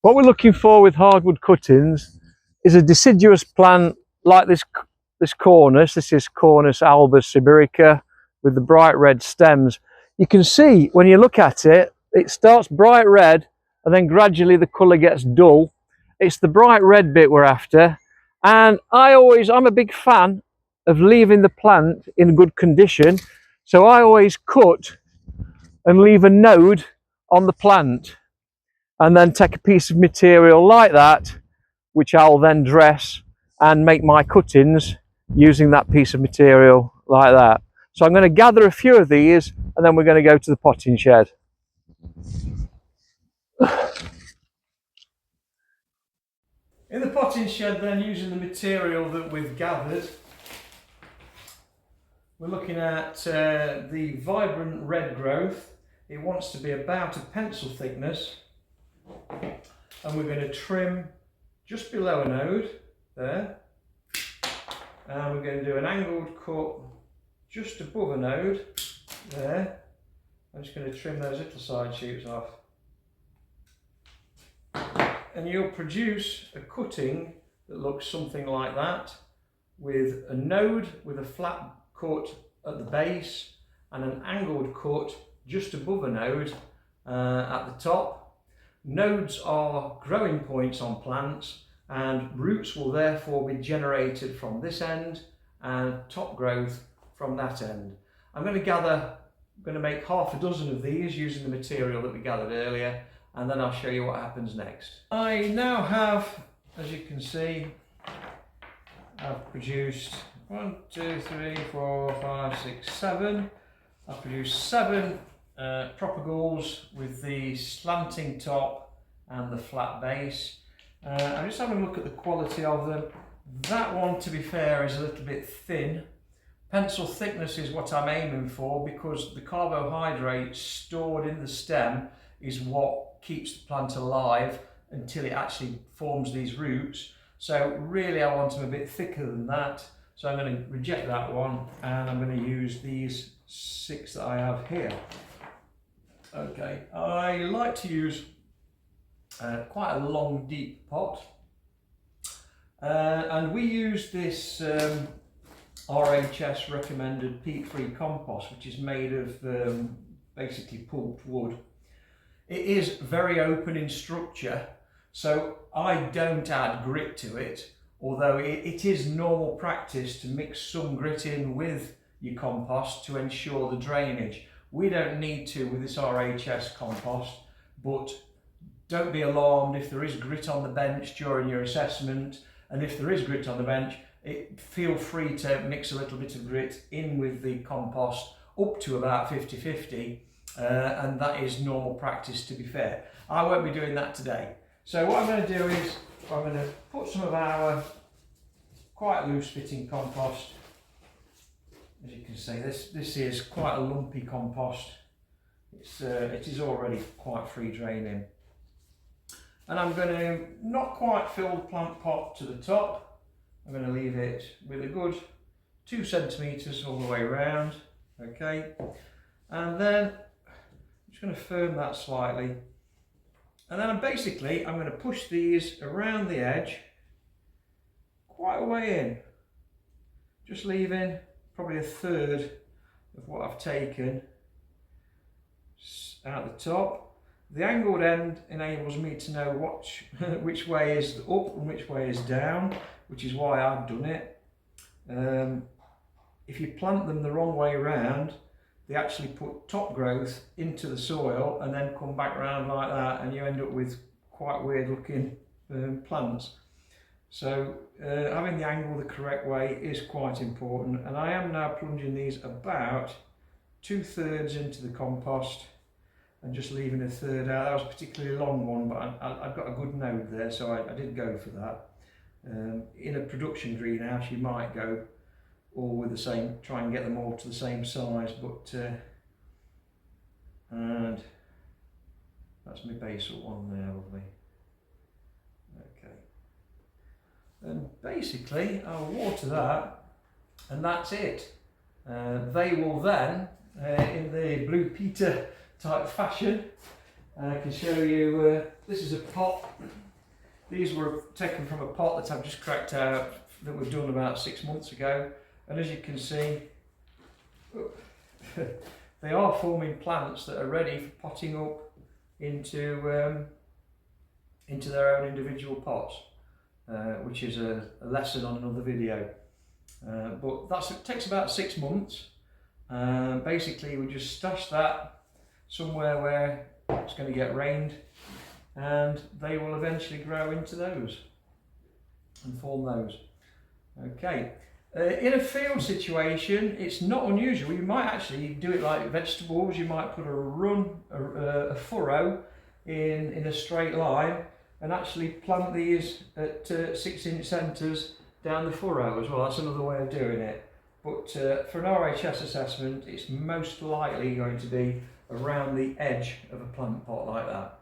What we're looking for with hardwood cuttings is a deciduous plant like this cornus. This is Cornus alba sibirica with the bright red stems. You can see when you look at it, it starts bright red and then gradually the colour gets dull. It's the bright red bit we're after, and I'm a big fan of leaving the plant in good condition, so I always cut and leave a node on the plant and then take a piece of material like that, which I'll then dress and make my cuttings using that piece of material like that. So I'm going to gather a few of these and then we're going to go to the potting shed. In the potting shed then, using the material that we've gathered, we're looking at the vibrant red growth. It wants to be about a pencil thickness, and we're going to trim just below a node there, and we're going to do an angled cut just above a node there. I'm just going to trim those little side shoots off, and you'll produce a cutting that looks something like that, with a node with a flat cut at the base and an angled cut just above a node at the top. Nodes are growing points on plants, and roots will therefore be generated from this end and top growth from that end. I'm going to make half a dozen of these using the material that we gathered earlier, and then I'll show you what happens next. I now have, as you can see, I've produced 1, 2, 3, 4, 5, 6, 7. I've produced 7 propagals with the slanting top and the flat base. I'm just having a look at the quality of them. That one, to be fair, is a little bit thin. Pencil thickness is what I'm aiming for, because the carbohydrate stored in the stem is what keeps the plant alive until it actually forms these roots. So really I want them a bit thicker than that. So I'm going to reject that one, and I'm going to use these 6 that I have here. Okay, I like to use quite a long, deep pot. And we use this RHS recommended peat-free compost, which is made of basically pulped wood. It is very open in structure, so I don't add grit to it, although it is normal practice to mix some grit in with your compost to ensure the drainage. We don't need to with this RHS compost, but don't be alarmed if there is grit on the bench during your assessment, and if there is grit on the bench, feel free to mix a little bit of grit in with the compost up to about 50-50, and that is normal practice, to be fair. I won't be doing that today. So what I'm going to do is I'm going to put some of our quite loose fitting compost. As you can see, this is quite a lumpy compost. It is already quite free draining. And I'm going to not quite fill the plant pot to the top. I'm going to leave it with a good 2 centimetres all the way around. Okay, and then I'm just going to firm that slightly. And then I'm going to push these around the edge quite a way in, just leaving probably a third of what I've taken out the top. The angled end enables me to know which way is up and which way is down, which is why I've done it. If you plant them the wrong way around, they actually put top growth into the soil and then come back around like that, and you end up with quite weird looking plants. So having the angle the correct way is quite important, and I am now plunging these about 2/3 into the compost and just leaving a third out. That was a particularly long one, but I've got a good node there, so I did go for that. In a production greenhouse you might go all with the same, try and get them all to the same size, but and that's my basal one there, lovely. Okay, and basically I'll water that, and that's it. They will then, in the Blue Peter type fashion, And I can show you, this is a pot. These were taken from a pot that I've just cracked out, that was done about 6 months ago. And as you can see, they are forming plants that are ready for potting up into their own individual pots, which is a lesson on another video. But it takes about 6 months. Basically, we just stash that somewhere where it's going to get rained, and they will eventually grow into those and form those. Okay. In a field situation, it's not unusual. You might actually do it like vegetables. You might put a furrow in a straight line and actually plant these at 6-inch centres down the furrow as well. That's another way of doing it. But for an RHS assessment, it's most likely going to be around the edge of a plant pot like that.